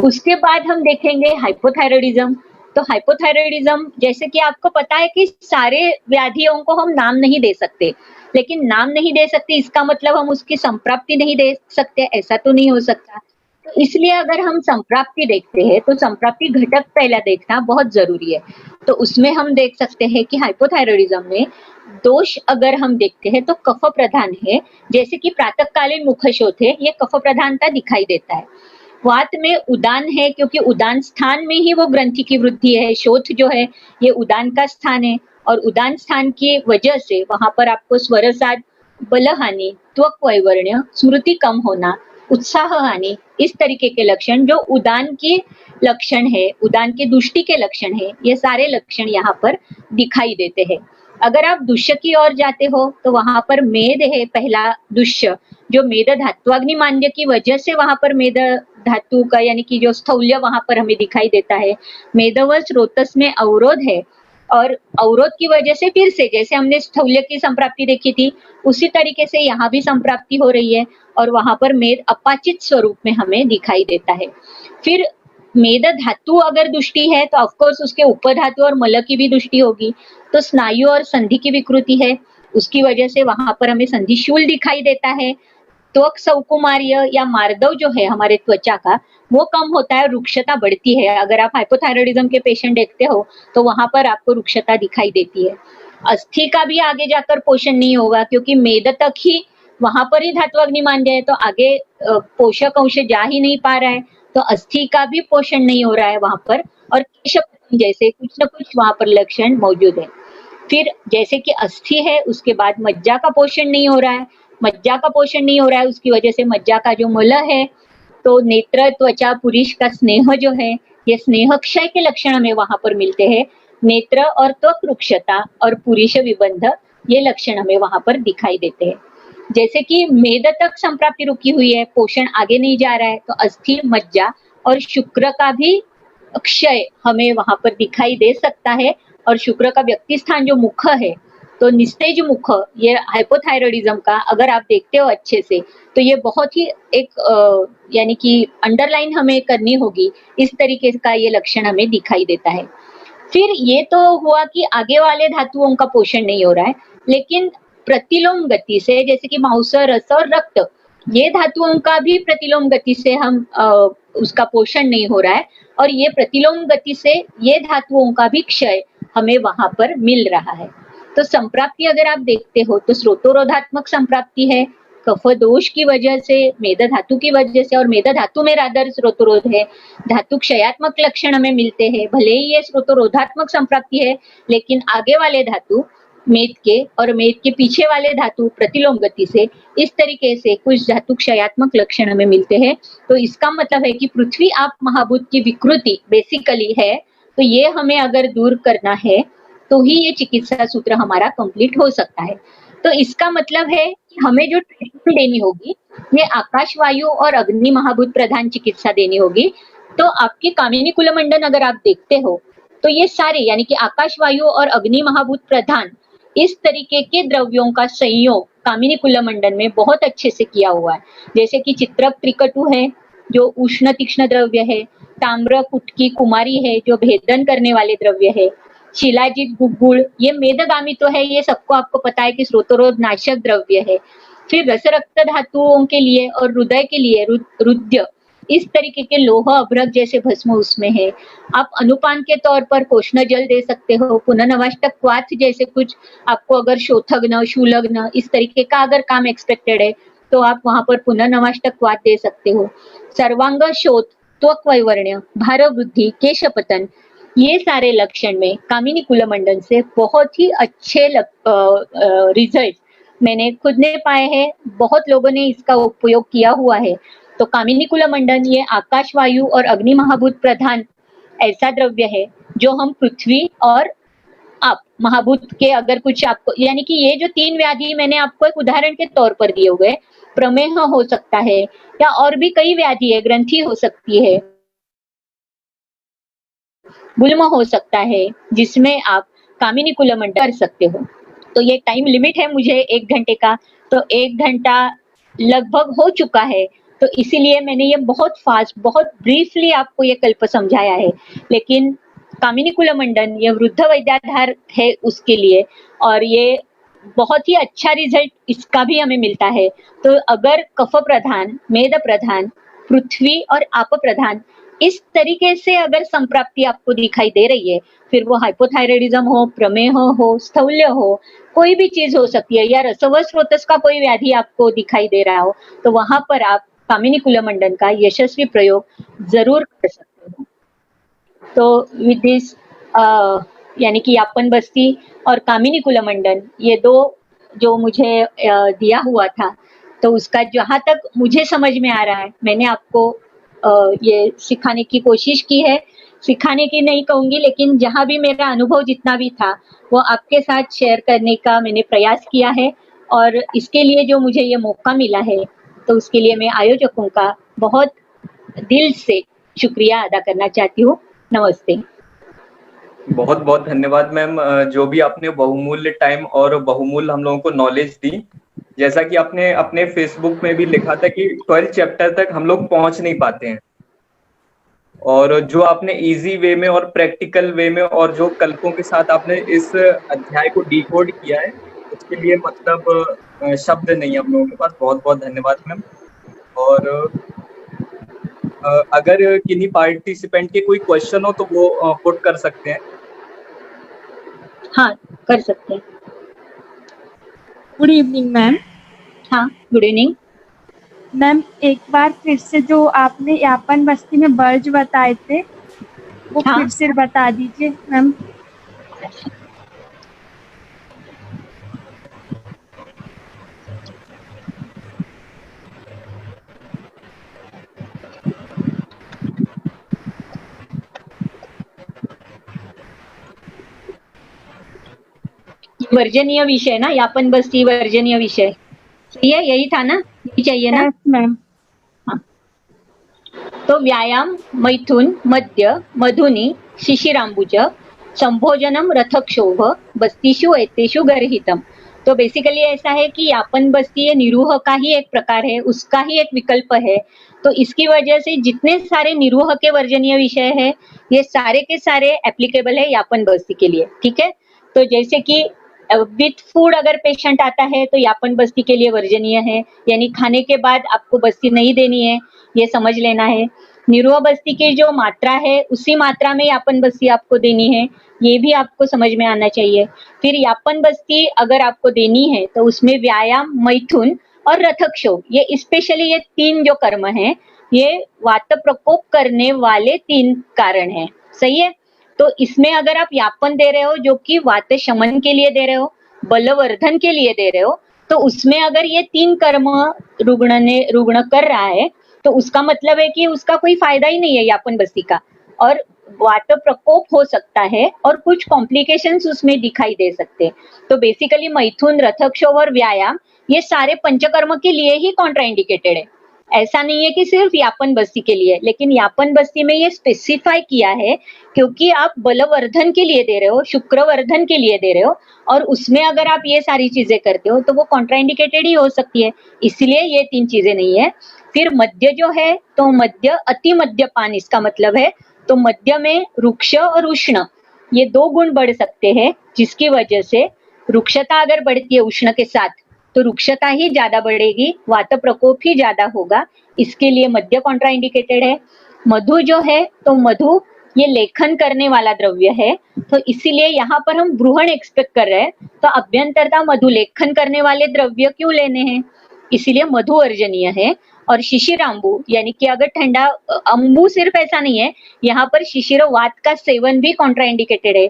उसके बाद हम देखेंगे हाइपोथायरॉयडिज्म। तो हाइपोथायरॉयडिज्म, जैसे कि आपको पता है कि सारे व्याधियों को हम नाम नहीं दे सकते, लेकिन नाम नहीं दे सकते इसका मतलब हम उसकी संप्राप्ति नहीं दे सकते, ऐसा तो नहीं हो सकता। तो इसलिए अगर हम संप्राप्ति देखते हैं तो संप्राप्ति घटक पहला देखना बहुत जरूरी है। तो उसमें हम देख सकते हैं कि हाइपोथायरॉयडिज्म में दोष अगर हम देखते हैं तो कफ प्रधान है, जैसे कि प्रातःकालीन मुखशोथ है, ये कफ प्रधानता दिखाई देता है। वात में उदान है क्योंकि उदान स्थान में ही वो ग्रंथि की वृद्धि है। शोथ जो है ये उदान का स्थान है और उदान स्थान की वजह से वहां पर आपको स्वरसाद, बलहानि, त्वक वैवर्ण्य, स्मृति कम होना, उत्साह हानि, इस तरीके के लक्षण जो उदान की लक्षण है, उदान की दुष्टि के लक्षण है, ये सारे लक्षण यहाँ पर दिखाई देते हैं। अगर आप दुष्य की ओर जाते हो तो वहां पर मेद है पहला दुष्य, जो मेद धात्वाग्नि मान्य की वजह से वहां पर मेद धातु का यानी कि जो स्थौल्य वहां पर हमें दिखाई देता है। मेदवश स्रोतस में अवरोध है और अवरोध की वजह से फिर से जैसे हमने स्थौल्य की संप्राप्ति देखी थी उसी तरीके से यहाँ भी संप्राप्ति हो रही है और वहां पर मेद अपाचित स्वरूप में हमें दिखाई देता है। फिर मेद धातु अगर दुष्टि है तो ऑफकोर्स उसके उपधातु और मल की भी दुष्टि होगी। तो स्नायु और संधि की विकृति है, उसकी वजह से वहां पर हमें संधिशूल दिखाई देता है। त्वक सौकुमार्य या मार्दव जो है हमारे त्वचा का वो कम होता है, रुक्षता बढ़ती है। अगर आप हाइपोथायरॉयडिज्म के पेशेंट देखते हो तो वहां पर आपको रुक्षता दिखाई देती है। अस्थि का भी आगे जाकर पोषण नहीं होगा क्योंकि मेद तक ही वहां पर ही धात्वाग्नि मान्य है, तो आगे पोषक अंश जा ही नहीं पा रहा है, तो अस्थि का भी पोषण नहीं हो रहा है वहां पर। और केशपतन जैसे कुछ न कुछ वहां पर लक्षण मौजूद है। फिर जैसे कि अस्थि है उसके बाद मज्जा का पोषण नहीं हो रहा है, मज्जा का पोषण नहीं हो रहा है उसकी वजह से मज्जा का जो मल है, तो नेत्र, त्वचा, पुरीष का स्नेह जो है, ये स्नेह क्षय के लक्षण हमें वहां पर मिलते हैं। नेत्र और त्वक रुक्षता और पुरीष विबंध ये लक्षण हमें वहां पर दिखाई देते हैं। जैसे कि मेद तक संप्राप्ति रुकी हुई है, पोषण आगे नहीं जा रहा है, तो अस्थि, मज्जा और शुक्र का भी क्षय हमें वहां पर दिखाई दे सकता है। और शुक्र का व्यक्ति स्थान जो मुख है, तो निस्तेज मुख, ये हाइपोथायरॉयडिज्म का अगर आप देखते हो अच्छे से तो ये बहुत ही एक यानी कि अंडरलाइन हमें करनी होगी, इस तरीके का ये लक्षण हमें दिखाई देता है। फिर ये तो हुआ कि आगे वाले धातुओं का पोषण नहीं हो रहा है, लेकिन प्रतिलोम गति से जैसे कि मांस, रस और रक्त, ये धातुओं का भी प्रतिलोम गति से हम उसका पोषण नहीं हो रहा है और ये प्रतिलोम गति से ये धातुओं का भी क्षय हमें वहां पर मिल रहा है। तो संप्राप्ति अगर आप देखते हो तो स्रोतोरोधात्मक संप्राप्ति है, कफ दोष की वजह से, मेद धातु की वजह से, और मेद धातु में रादर स्रोतोरोध है। धातु क्षयात्मक लक्षण हमें मिलते हैं, भले ही ये स्रोतोरोधात्मक संप्राप्ति है लेकिन आगे वाले धातु मेद के और मेद के पीछे वाले धातु प्रतिलोम गति से, इस तरीके से कुछ धातु क्षयात्मक लक्षण हमें मिलते हैं। तो इसका मतलब है कि पृथ्वी आप महाभूत की विकृति बेसिकली है, तो ये हमें अगर दूर करना है तो ही ये चिकित्सा सूत्र हमारा कंप्लीट हो सकता है। तो इसका मतलब है कि हमें जो ट्रीटमेंट देनी होगी ये आकाश, वायु और अग्नि महाभूत प्रधान चिकित्सा देनी होगी। तो आपके कामिनी कुलमंडन अगर आप देखते हो तो ये सारे यानी कि आकाश, वायु और अग्नि महाभूत प्रधान, इस तरीके के द्रव्यों का संयोग कामिनी कुलमंडन में बहुत अच्छे से किया हुआ है। जैसे कि चित्रक त्रिकटु है जो उष्ण तीक्ष्ण द्रव्य है, ताम्र कुटकी कुमारी है जो भेदन करने वाले द्रव्य है, शिलाजित गुग्गुल ये मेदगामी तो है, ये सबको आपको पता है कि स्रोतोरोध नाशक द्रव्य है। फिर रस रक्त धातुओं के लिए और हृदय के लिए रुद्य, इस तरीके के लोह अभ्रक जैसे भस्म उसमें है। आप अनुपान के तौर पर कोष्ण जल दे सकते हो, पुनर्नवाष्टक क्वाथ जैसे कुछ आपको अगर शोथग्न, शूलग्न इस तरीके का अगर काम एक्सपेक्टेड है तो आप वहां पर पुनर्नवाष्टक क्वाथ दे सकते हो। सर्वांग शोथ, त्वक वैवर्ण्य, भार वृद्धि, केशपतन, ये सारे लक्षण में कामिनी कुलमंडन से बहुत ही अच्छे रिजल्ट मैंने खुद ने पाए हैं, बहुत लोगों ने इसका उपयोग किया हुआ है। तो कामिनी कुलमंडन ये आकाश, वायु और अग्नि महाभूत प्रधान ऐसा द्रव्य है जो हम पृथ्वी और आप महाभूत के अगर कुछ आपको यानी कि ये जो 3 व्याधि मैंने आपको एक उदाहरण के तौर पर दिए हुए, प्रमेह हो सकता है या और भी कई व्याधि है, ग्रंथि हो सकती है, गुल्म हो सकता है, जिसमें आप कामिनी कुलमंडन कर सकते हो। तो ये टाइम लिमिट है मुझे 1 घंटे का, तो 1 घंटा लगभग हो चुका है, तो इसीलिए मैंने ये बहुत फास्ट, बहुत ब्रीफली आपको ये कल्प समझाया है। लेकिन कामिनी कुलमंडन ये वृद्ध वैद्याधार है उसके लिए, और ये बहुत ही अच्छा रिजल्ट इसका भी हमें मिलता है। तो अगर कफ प्रधान, मेद प्रधान, पृथ्वी और आप प्रधान इस तरीके से अगर संप्राप्ति आपको दिखाई दे रही है, फिर वो हाइपोथायरॉयडिज्म हो, प्रमेह हो, स्थौल्य हो, कोई भी चीज हो सकती है, या रसवस स्रोतस का कोई व्याधि आपको दिखाई दे रहा हो, तो वहां पर आप कामिनी कुलमंडन का यशस्वी प्रयोग जरूर कर सकते हो। तो विद दिस यानी कि यापन बस्ती और कामिनी कुलमंडन ये दो जो मुझे दिया हुआ था, तो उसका जहां तक मुझे समझ में आ रहा है मैंने आपको ये सिखाने की कोशिश की है। सिखाने की नहीं कहूंगी, लेकिन जहां भी मेरा अनुभव जितना भी था वो आपके साथ शेयर करने का मैंने प्रयास किया है, और इसके लिए जो मुझे ये मौका मिला है तो उसके लिए मैं आयोजकों का बहुत दिल से शुक्रिया अदा करना चाहती हूँ। नमस्ते। बहुत बहुत धन्यवाद मैम, जो भी आपने बहुमूल्य टाइम और बहुमूल्य हम लोगों को नॉलेज दी। जैसा कि आपने अपने फेसबुक में भी लिखा था कि 12 चैप्टर तक हम लोग पहुंच नहीं पाते हैं, और जो आपने इजी वे में और प्रैक्टिकल वे में और जो कल्पों के साथ आपने इस अध्याय को डिकोड किया है, उसके लिए मतलब शब्द नहीं है हम लोगों के पास। बहुत बहुत धन्यवाद मैम। और अगर किन्हीं पार्टिसिपेंट के कोई क्वेश्चन हो तो वो पुट कर सकते हैं। हाँ, कर सकते हैं। Good evening ma'am. हाँ, गुड इवनिंग मैम। एक बार फिर से जो आपने यापन बस्ती में वर्ज बताए थे वो हाँ? फिर से बता दीजिए मैम। वर्जनीय विषय ना, यापन बस्ती वर्जनीय विषय, सही है, यही था ना, यही चाहिए ना? Yes ma'am. हाँ। तो व्यायाम मैथुन मध्य मधुनी शिशिराम्बुज संभोजनम रथक्षोभ बस्तीषु एतेषु गर्हितम। तो बेसिकली ऐसा है कि यापन बस्ती ये निरूह का ही एक प्रकार है, उसका ही एक विकल्प है। तो इसकी वजह से जितने सारे निरूह के वर्जनीय विषय है ये सारे के सारे एप्लीकेबल है यापन बस्ती के लिए। ठीक है, तो जैसे कि विथ फूड अगर पेशेंट आता है तो यापन बस्ती के लिए वर्जनीय है, यानी खाने के बाद आपको बस्ती नहीं देनी है, ये समझ लेना है। निरूह बस्ती की जो मात्रा है उसी मात्रा में यापन बस्ती आपको देनी है, ये भी आपको समझ में आना चाहिए। फिर यापन बस्ती अगर आपको देनी है तो उसमें व्यायाम मैथुन और रथक्षोभ, ये स्पेशली ये तीन जो कर्म है ये वात प्रकोप करने वाले तीन कारण है। सही है, तो इसमें अगर आप यापन दे रहे हो जो कि वात शमन के लिए दे रहे हो, बलवर्धन के लिए दे रहे हो, तो उसमें अगर ये तीन कर्म रुग्ण कर रहा है तो उसका मतलब है कि उसका कोई फायदा ही नहीं है यापन बस्ती का, और वात प्रकोप हो सकता है और कुछ कॉम्प्लिकेशंस उसमें दिखाई दे सकते हैं। तो बेसिकली मैथुन रथक्षोभ और व्यायाम ये सारे पंचकर्म के लिए ही कॉन्ट्राइंडिकेटेड है, ऐसा नहीं है कि सिर्फ यापन बस्ती के लिए। लेकिन यापन बस्ती में ये स्पेसिफाई किया है क्योंकि आप बलवर्धन के लिए दे रहे हो, शुक्रवर्धन के लिए दे रहे हो, और उसमें अगर आप ये सारी चीजें करते हो तो वो कॉन्ट्राइंडिकेटेड ही हो सकती है, इसलिए ये तीन चीजें नहीं है। फिर मध्य जो है तो मध्य अति मद्यपान इसका मतलब है, तो मध्य में रुक्ष और उष्ण ये दो गुण बढ़ सकते हैं, जिसकी वजह से रुक्षता अगर बढ़ती है उष्ण के साथ तो रुक्षता ही ज्यादा बढ़ेगी, वात प्रकोप ही ज्यादा होगा, इसके लिए मध्य कॉन्ट्राइंडिकेटेड है। मधु जो है तो मधु ये लेखन करने वाला द्रव्य है, तो इसीलिए यहाँ पर हम ब्रूहण एक्सपेक्ट कर रहे हैं, तो अभ्यंतरता मधु लेखन करने वाले द्रव्य क्यों लेने हैं, इसीलिए मधु वर्जनीय है। और शिशिर अम्बु यानी कि अगर ठंडा अम्बु सिर्फ ऐसा नहीं है, यहाँ पर शिशिर वात का सेवन भी कॉन्ट्राइंडिकेटेड है।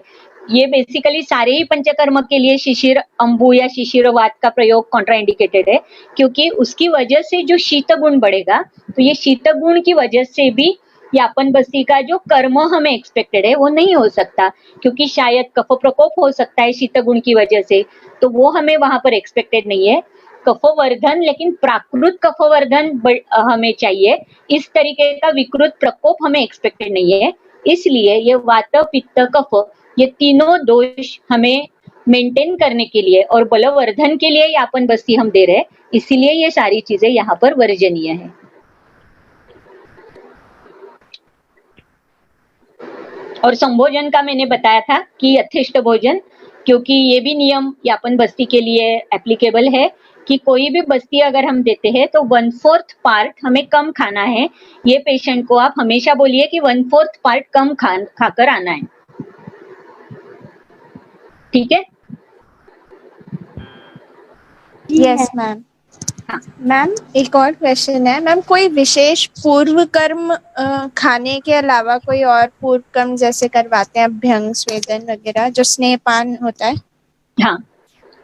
ये बेसिकली सारे ही पंचकर्म के लिए शिशिर अम्बु या शिशिर वात का प्रयोग कॉन्ट्राइंडिकेटेड है, क्योंकि उसकी वजह से जो शीत गुण बढ़ेगा, तो ये शीत गुण की वजह से भी यापन बस्ती का जो कर्म हमें एक्सपेक्टेड है वो नहीं हो सकता, क्योंकि शायद कफ प्रकोप हो सकता है शीत गुण की वजह से, तो वो हमें वहां पर एक्सपेक्टेड नहीं है। कफवर्धन, लेकिन प्राकृत कफवर्धन हमें चाहिए, इस तरीके का विकृत प्रकोप हमें एक्सपेक्टेड नहीं है। इसलिए ये वात पित्त कफ ये तीनों दोष हमें मेंटेन करने के लिए और बलवर्धन के लिए यापन बस्ती हम दे रहे हैं, इसीलिए ये सारी चीजें यहाँ पर वर्जनीय है। और संभोजन का मैंने बताया था कि यथेष्ट भोजन, क्योंकि ये भी नियम यापन बस्ती के लिए एप्लीकेबल है कि कोई भी बस्ती अगर हम देते हैं तो 1/4 पार्ट हमें कम खाना है। ये पेशेंट को आप हमेशा बोलिए कि 1/4 पार्ट कम खाकर आना है, ठीक है? Yes ma'am. मैम एक और क्वेश्चन है मैम, कोई विशेष पूर्व कर्म खाने के अलावा कोई और पूर्व कर्म जैसे करवाते हैं अभ्यंग स्वेदन वगैरह जो स्नेहपान होता है? हाँ,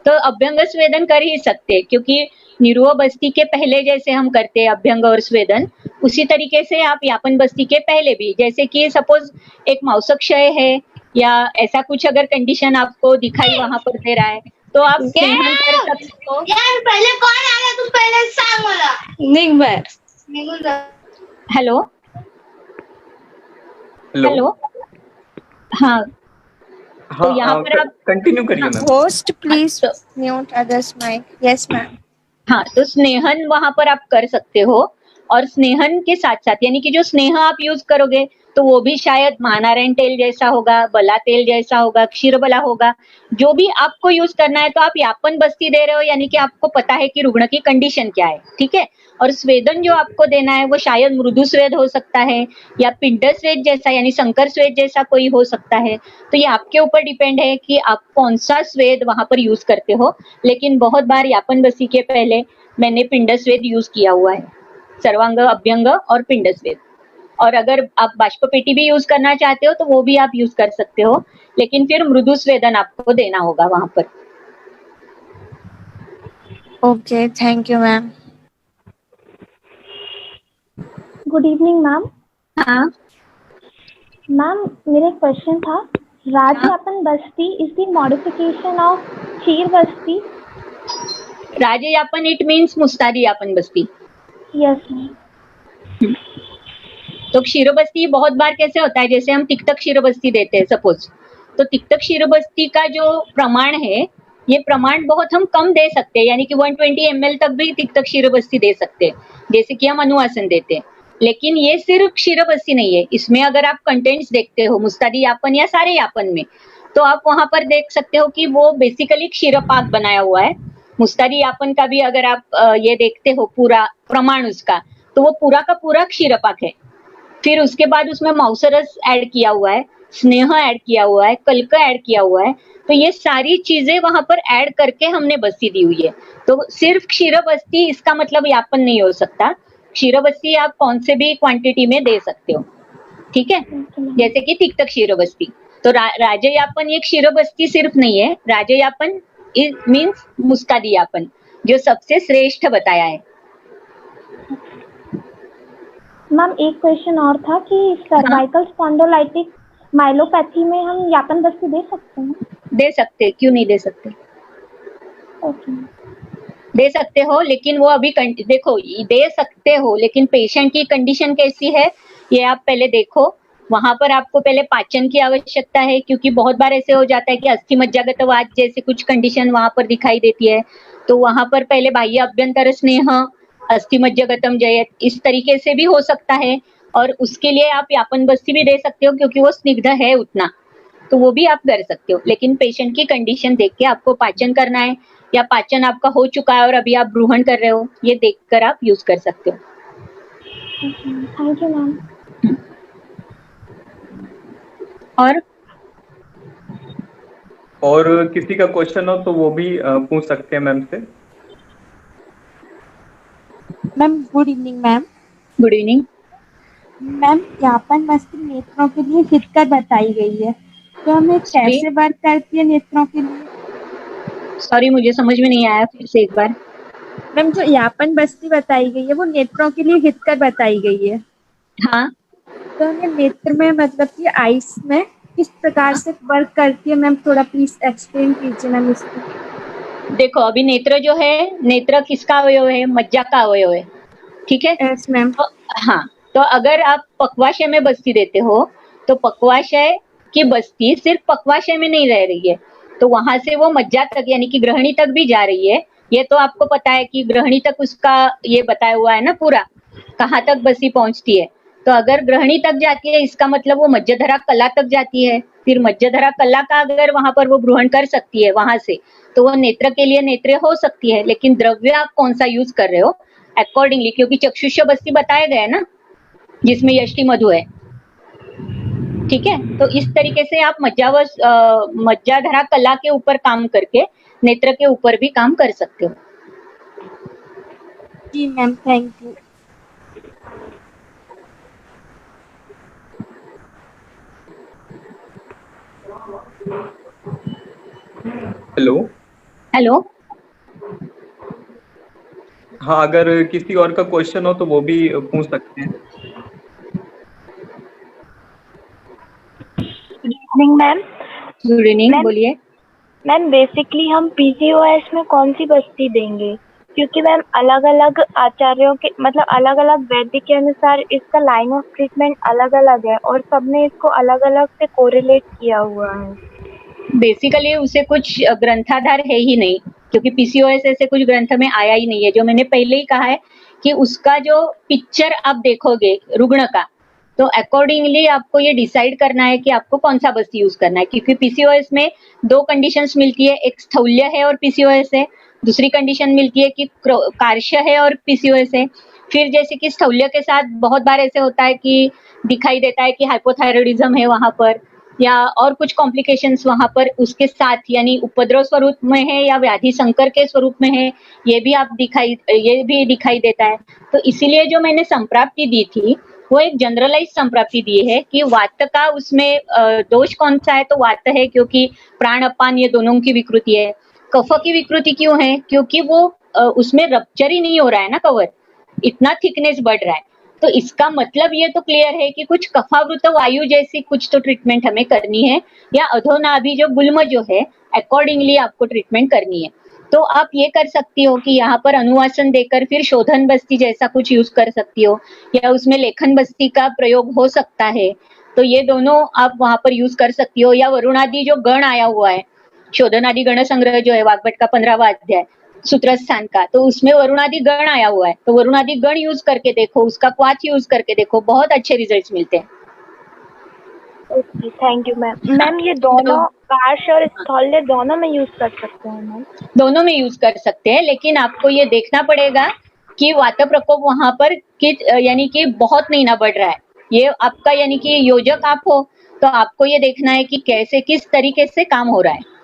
तो अभ्यंग स्वेदन कर ही सकते हैं, क्योंकि निरूह बस्ती के पहले जैसे हम करते हैं अभ्यंग और स्वेदन, उसी तरीके से आप यापन बस्ती के पहले भी, जैसे कि सपोज एक मांसक्षय है या ऐसा कुछ अगर कंडीशन आपको दिखाई वहां पर दे रहा है, तो आप स्नेहन कर सकते हो। यार पहले कौन आ रहा, तुम पहले सांग मला. निघ बाहेर. निघून जा. Hello hello. हेलो, हाँ, हाँ, तो यहाँ पर आप कंटिन्यू करिए मैम। होस्ट प्लीज तो mute others mic. Yes ma'am. हाँ, तो स्नेहन वहां पर आप कर सकते हो, और स्नेहन के साथ साथ यानी कि जो स्नेह आप यूज करोगे तो वो भी शायद महानारायण तेल जैसा होगा, बला तेल जैसा होगा, क्षीरबला होगा, जो भी आपको यूज करना है। तो आप यापन बस्ती दे रहे हो यानी कि आपको पता है कि रुग्ण की कंडीशन क्या है, ठीक है। और स्वेदन जो आपको देना है वो शायद मृदु स्वेद हो सकता है या पिंड स्वेद जैसा यानी संकर स्वेद जैसा कोई हो सकता है। तो ये आपके ऊपर डिपेंड है कि आप कौन सा स्वेद वहां पर यूज करते हो। लेकिन बहुत बार यापन बस्ती के पहले मैंने पिंड स्वेद यूज किया हुआ है, सर्वांग अभ्यंग और पिंड स्वेद। और अगर आप बाष्पपेटी भी यूज करना चाहते हो तो वो भी आप यूज कर सकते हो, लेकिन फिर मृदु स्वेदन आपको देना होगा वहां पर। Okay, thank you ma'am. Good evening ma'am. हाँ मैम मेरा एक क्वेश्चन था. राजयापन बस्ती is the modification of Kshir Basti. राजयापन it means मुस्तादी यापन बस्ती। Yes ma'am. तो क्षीरबस्ती बहुत बार कैसे होता है, जैसे हम तिक्तक क्षीरबस्ती देते हैं सपोज, तो तिक्तक क्षीरबस्ती का जो प्रमाण है, ये प्रमाण बहुत हम कम दे सकते हैं, यानी कि 120 ml तक भी तिक्तक क्षीरबस्ती दे सकते हैं, जैसे कि हम अनुवासन देते हैं। लेकिन ये सिर्फ क्षीरबस्ती नहीं है, इसमें अगर आप कंटेंट्स देखते हो मुस्तादी यापन या सारे यापन में, तो आप वहां पर देख सकते हो कि वो बेसिकली क्षीरपाक बनाया हुआ है। मुस्तादी यापन का भी अगर आप ये देखते हो पूरा प्रमाण उसका, तो वो पूरा का पूरा क्षीरपाक है। फिर उसके बाद उसमें मांसरस ऐड किया हुआ है, स्नेह ऐड किया हुआ है, कल्क ऐड किया हुआ है। तो ये सारी चीजें वहां पर ऐड करके हमने बस्ती दी हुई है। तो सिर्फ क्षीरबस्ती इसका मतलब यापन नहीं हो सकता। क्षीरबस्ती आप कौन से भी क्वांटिटी में दे सकते हो, ठीक है, जैसे कि तिक्त क्षीरबस्ती। तो राजयापन ये क्षीरबस्ती सिर्फ नहीं है, राजयापन मीन्स मुस्तादी यापन, जो सबसे श्रेष्ठ बताया है। मैम एक क्वेश्चन और था कि सर्वाइकल स्पॉन्डिलोलिटिक माइलोपैथी में हम यापन बस्ती दे सकते हैं? दे सकते, क्यों नहीं दे सकते, ओके. दे सकते हो, लेकिन वो अभी देखो, दे सकते हो लेकिन पेशेंट की कंडीशन कैसी है ये आप पहले देखो। वहां पर आपको पहले पाचन की आवश्यकता है, क्योंकि बहुत बार ऐसे हो जाता है कि अस्थि मज्जागतवात जैसे कुछ कंडीशन वहां पर दिखाई देती है। तो वहां पर पहले बाह्य अभ्यंतर स्नेह, अस्थि मज्जागतम जयत, इस तरीके से भी हो सकता है। और उसके लिए आप यापन बस्ती भी दे सकते हो, क्योंकि वो स्निग्ध है उतना, तो वो भी आप कर सकते हो। लेकिन पेशेंट की कंडीशन देख के आपको पाचन करना है या पाचन आपका हो चुका है और अभी आप ब्रूहण कर रहे हो, ये देखकर आप यूज कर सकते हो। Thank you ma'am. और किसी का क्वेश्चन हो तो वो भी पूछ सकते हैं मैम से। Ma'am good evening ma'am. Good evening. Ma'am यापन बस्ती नेत्रों के लिए हितकर बताई गई है, तो हमें कैसे वर्क करती है नेत्रों के लिए? सॉरी, मुझे समझ में नहीं आया, फिर से एक बार। मैम जो यापन बस्ती बताई गई है वो नेत्रों के लिए हितकर बताई गई है, हाँ, तो हमें नेत्र में मतलब कि आइस में किस प्रकार से वर्क करती है मैम, थोड़ा प्लीज एक्सप्लेन कीजिए मैम इसको। देखो अभी नेत्र जो है, नेत्र किसका अवयव है, मज्जा का अवयव है, ठीक है। Yes ma'am. तो हाँ, तो अगर आप पक्वाशय में बस्ती देते हो तो पक्वाशय की बस्ती सिर्फ पक्वाशय में नहीं रह रही है, तो वहां से वो मज्जा तक यानी कि ग्रहणी तक भी जा रही है। ये तो आपको पता है कि ग्रहणी तक उसका ये बताया हुआ है ना पूरा, कहाँ तक बस्ती पहुंचती है। तो अगर ग्रहणी तक जाती है इसका मतलब वो मज्जाधरा कला तक जाती है। फिर मज्जाधरा कला का अगर वहां पर वो ब्रूहण कर सकती है वहां से, तो वो नेत्र के लिए नेत्र हो सकती है। लेकिन द्रव्य आप कौन सा यूज कर रहे हो अकॉर्डिंगली, क्योंकि चक्षुष्य बस्ती बताया गया है ना जिसमें यष्टि मधु है, ठीक है। तो इस तरीके से आप मज्जाधरा कला के ऊपर काम करके नेत्र के ऊपर भी काम कर सकते हो। जी ma'am, thank you. Hello. Hello. हाँ, अगर किसी और का क्वेश्चन हो तो वो भी पूछ सकते हैं। Good evening ma'am. Good evening, ma'am बोलिए। मैम बेसिकली हम पीसीओएस में कौन सी बस्ती देंगे? क्योंकि मैम अलग अलग आचार्यों के मतलब अलग अलग वैद्य के अनुसार इसका लाइन ऑफ ट्रीटमेंट अलग अलग है और सबने इसको अलग अलग से कोरिलेट किया हुआ है। बेसिकली उसे कुछ ग्रंथाधार है ही नहीं, क्योंकि पीसीओएस ऐसे कुछ ग्रंथ में आया ही नहीं है। जो मैंने पहले ही कहा है कि उसका जो पिक्चर आप देखोगे रुग्ण का, तो अकॉर्डिंगली आपको ये डिसाइड करना है कि आपको कौन सा बस्ती यूज करना है, क्योंकि पीसीओएस में 2 कंडीशंस मिलती है, एक स्थौल्य है और पीसीओएस है, दूसरी कंडीशन मिलती है कि कार्श्य है और पीसीओएस है। फिर जैसे कि स्थौल्य के साथ बहुत बार ऐसे होता है कि दिखाई देता है कि हाइपोथायरॉइडिज्म है वहां पर, या और कुछ कॉम्प्लिकेशंस वहां पर उसके साथ, यानी उपद्रव स्वरूप में है या व्याधि संकर के स्वरूप में है, ये भी दिखाई देता है। तो इसीलिए जो मैंने संप्राप्ति दी थी वो एक जनरलाइज संप्राप्ति दी है कि वात का उसमें दोष कौन सा है, तो वात है, क्योंकि प्राण अपान ये दोनों की विकृति है। कफ की विकृति क्यों है? क्योंकि वो उसमें रप्चर ही नहीं हो रहा है ना, कवर इतना थिकनेस बढ़ रहा है। तो इसका मतलब ये तो क्लियर है कि कुछ कफावृत वायु जैसी कुछ तो ट्रीटमेंट हमें करनी है, या अधोनाभि जो गुल्म जो है अकॉर्डिंगली आपको ट्रीटमेंट करनी है। तो आप ये कर सकती हो कि यहाँ पर अनुवासन देकर फिर शोधन बस्ती जैसा कुछ यूज कर सकती हो, या उसमें लेखन बस्ती का प्रयोग हो सकता है। तो ये दोनों आप वहां पर यूज कर सकती हो, या वरुणादि जो गण आया हुआ है, शोधनादि गण संग्रह जो है वाग्भट का 15वां अध्याय सूत्रस्थान का, तो उसमें वरुणादि गण आया हुआ है, तो वरुणादि गण यूज करके देखो, उसका क्वाथ यूज करके देखो, बहुत अच्छे रिजल्ट्स मिलते हैं। Okay, thank you ma'am. Ma'am ये दोनों कार्श और स्थौल्य दोनों में यूज कर सकते हैं मैम? दोनों में यूज कर सकते हैं, लेकिन आपको ये देखना पड़ेगा कि वात प्रकोप वहां पर यानी कि बहुत नहीं ना बढ़ रहा है। ये आपका यानी कि योजक आप हो, तो आपको ये देखना है कि कैसे किस तरीके से काम हो रहा है।